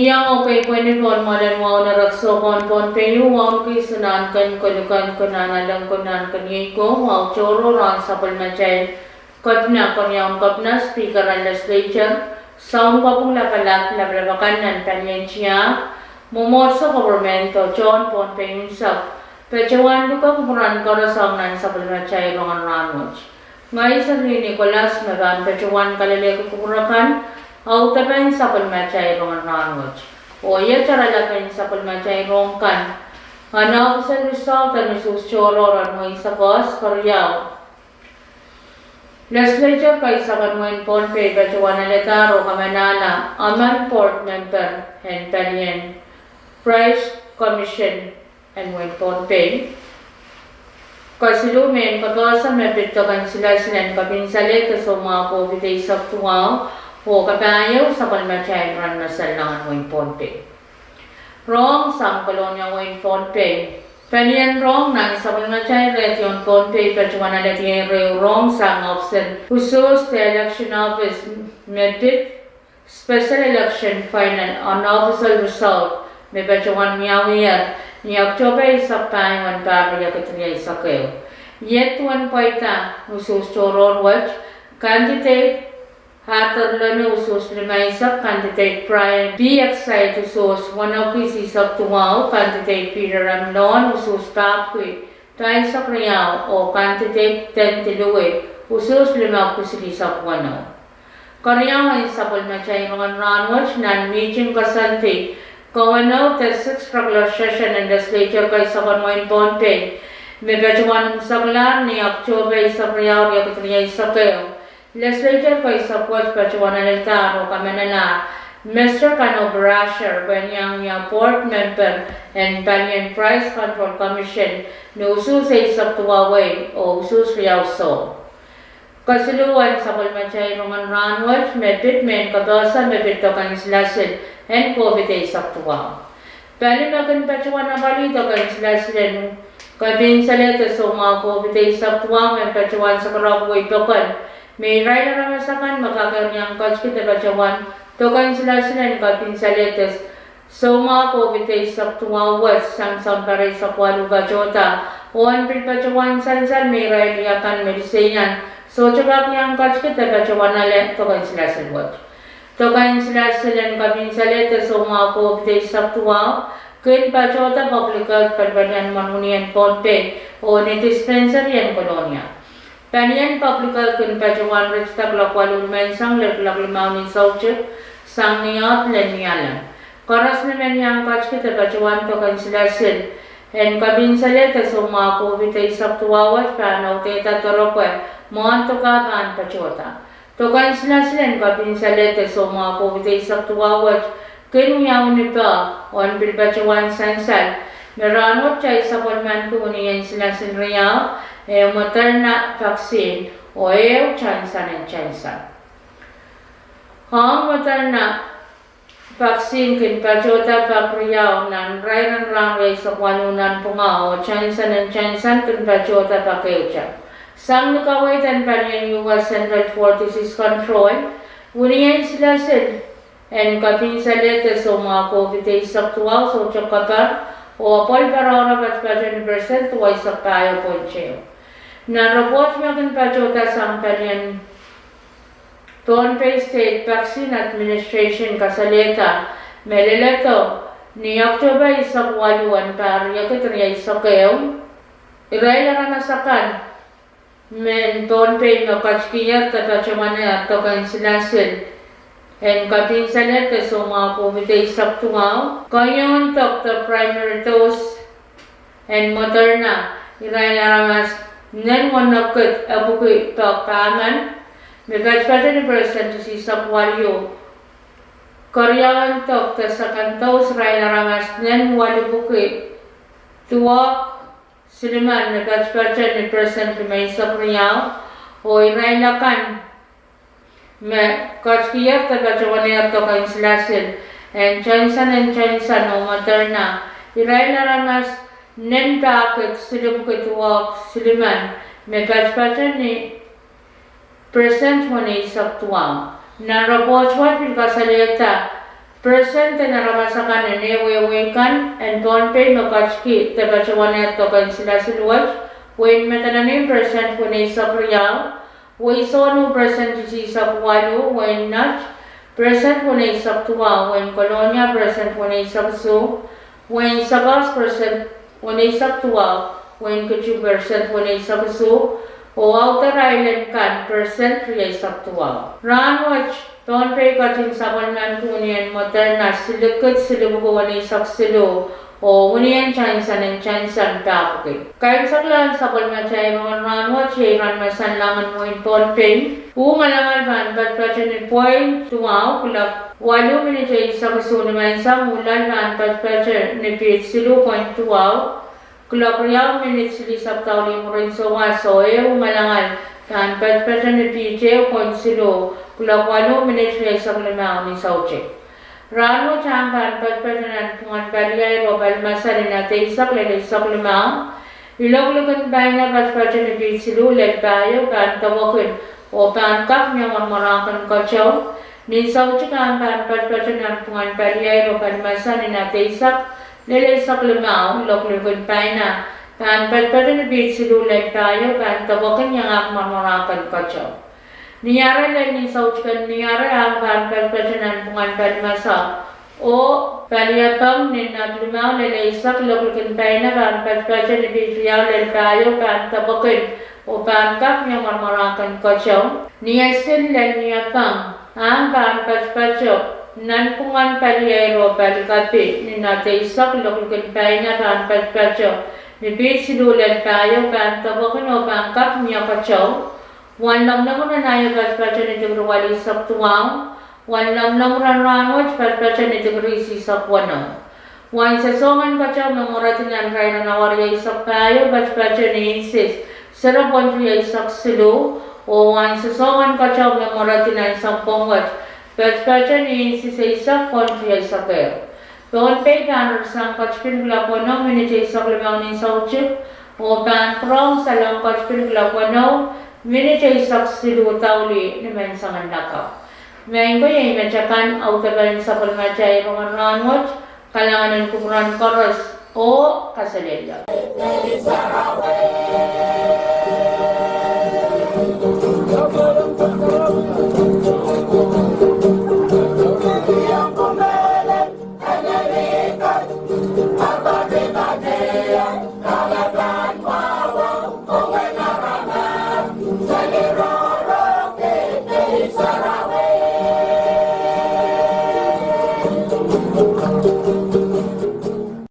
Yang okay pwede pon malan mo na rakso kon pon peyu wam ki sunan kan kolukan kunan alam kunan kanyay ko wow choro ran sapal macay kapna kanyang kapna speaker and legislature sound ko pong lakalak labrabakan nan panyensya mumorso governmento John pon peyu sa pechawan luka kumuran karasang nan sapal macay rongan ranwach ngay sa ni Nicolas magan pechawan kalale ko kumurakan Autapan sapal macay rongan ranwach. O iya charalakan sapal macay rongkan. Ano sa result ang nasusyoro ran mo sa kos karyaw. Legislature kay sa kanwen ponpe bacawan letaro kamanana aman port member and Palian Price Commission and wen ponpe. Kasilumen pagkasa mepitokan sila kabinsalit sa mga COVID sa tuwaw o kapayaw sa palmachay ran masal ng wing ponpe. Wrong sang kolonya wing ponpe. Panian wrong nang sa palmachay region ponpe pachuana letiyan reo wrong sang option. Husos the election office medit special election final unofficial result may pachuan miyawiyar ni October sa payan pariya katriya sa kayo. Yet one paita husos choron watch candidate Hatarlan usos limay sa candidate Brian B. Excited usos one of PC sa tumaw candidate Peter Ramlon usos tapwi tayo sa kriyaw o candidate Tentiluwe usos limaw kusili sa kwano. Karyawan sa palmachay mga ranwach nan meeting kasanti kawanaw the 6th regular session in the legislature kay sa kanwain ponpe may gajawan sa klan ni October sa kriyaw ya katriyay sa kayo. Legislature kay sa Port Pachuanalita o Kamanala, Mr. Kano Brasher, Banyang Port Member and Palian Price Control Commission, no ususay sa Tuwaway o usus Riau So. Kasuluan sa Palmachay Roman Ranwach, Medbitmen, Kabasa, Medbito Kanslasin, and COVID sa Tuwaw. Palimagan Pachuanabalito Kanslasin, Kabinsaleta so mga COVID sa Tuwaw, and Pachuan sa Karaway Tokan, may raya ramasakan makakanyang coach kita bacawan tokan sila kapinsaletes so mga COVID sa tumawat sang sampare sa kwalu bacota o anpil bacawan sansan may raya liyakan medisinian so tsaka niyang coach kita bacawan nalit tokan sila tokan sila kapinsaletes so mga COVID sa tuwaw kun bacota public health palbanyan manunian ponpe o ni dispensary and kolonya. Panian public health kun pajawan resta glakwalun mensang lerlaglimaw ni sauche sang niyat lenyalan. Karas naman yang kach kita pajawan to kansilasin en kabinsale ta suma COVID sa tuwawat panaw teta toropwe mon to kaban pachota. To kansilasin kabinsale ta suma COVID sa tuwawat kun yaw ni pa on bil pajawan sansan meranot chay sa palman kuniyan sila sinriyaw Moderna vaccine o Janssen and Johnson. Ang Moderna vaccine kin pajota pakriyaw nan rairan rangway sa kwanunan punga o Janssen and Johnson kin pajota pakeucha. Sang nakawaitan pa niya US Central for Disease Control, uniyan sila and kapinsalete so mga COVID sa tuwaw so tsakapar o apol parora bat pa 20% tuway sa tayo po siya. Na-report niya kung pajota sa Palian Tonpei State Vaccine Administration kasalita meleleto ni October sa kwaluan para yakitriya sa kayo irayla na nasakan men Tonpei na kachkiyat katachamana at tokan sinasin en kapinsanet so mga kumite sa tungaw kayon Dr. Primary Dose and Moderna irayla ramas Nen wanakit abuki paman may batch person si sa kwalyo karyawan tok sa kantaw sray na ramas nen walubuki tuwak siliman may batch person ni person may sa kriyaw o iraylakan Kachkiyak tabachawaner to kain silasin and chansan no materna iray naranas nentakit silumkit wak siliman me kachpachan ni present wane isaktuang na rapochwat pilkasaleta present na ramasakan ne wewekan and bonpe no kachki tabachawaner to kain silasin wach when metananim present wane isakriyang when sono present isak walo, when nach present when isak tuwa, when kolonya present when isak so, when sagas present when isak tuwa, when kuchu present when isak so, o outer island kan present isak tuwa. Ranwach don pay kating saban man kunian moderna silikut silubugo when isak silo, o unian chansan and chansan tapuke. Kain saklan sabal machay mga ranwa chay ran masan langan mo in polpen. Alangan van bat pachan in point tumaw kulak. Walo minitay sa kasuna man sa mulan van bat pachan ni pit silo point tuwaw. Kulak riyaw minit sili sabtaw li mo rin so waso umalangan van bat pachan ni pit point silo. Kulak walo minit sili sablamaw ni sauche. Rano champan patpatanan pungan baliyay robal masarin na isak limang ilog-lugan bayan na patpatan ni silu bayo kan tawakun o pangkap niya marmarakan kachaw ninsaw chikan patpatanan pungan baliyay robal masarin na isak limang ilog-lugan bayan na kan patpatan ni silu bayo kan tawakan niya marmarakan kachaw. Niyara lang ni sauchkan niyara ang panpalpasanan pungan palmasa o paliyapang ni naglumaw na isak loklukin tayo na panpalpasan ni Bishriyaw lalpayo pantabakin o pangkap niya marmarakan kachaw. Niyasin lang niyapang ang panpalpaso nan pungan paliyero palkapi ni nata isak loklukin tayo na panpalpaso ni Bishriyaw lalpayo pantabakin o pangkap niya kachaw. Wan lam namun nayo patpachan ni Tigrwali Sabtuang, wan lam namun ranwaj patpachan ni Tigrisi Sapwano. Wan sa songan kachaw memorati nan ray na nawarya isak tayo patpachan ni Insis, sarapon riya isak silo, o wan sa songan kachaw memorati nan sampongwat, patpachan ni Insis isak pon riya isak air. Doon pay kanar sang kachpin glapwano minit isak limang ni sauchip, o pan prong sa lang kachpin glapwano, minitay saksilu tauli naman sa nakaw. Ngayon ko yung imatsakan autaban sa palmatay mga ranwat, kalangan ng kukuran koros o kasalila.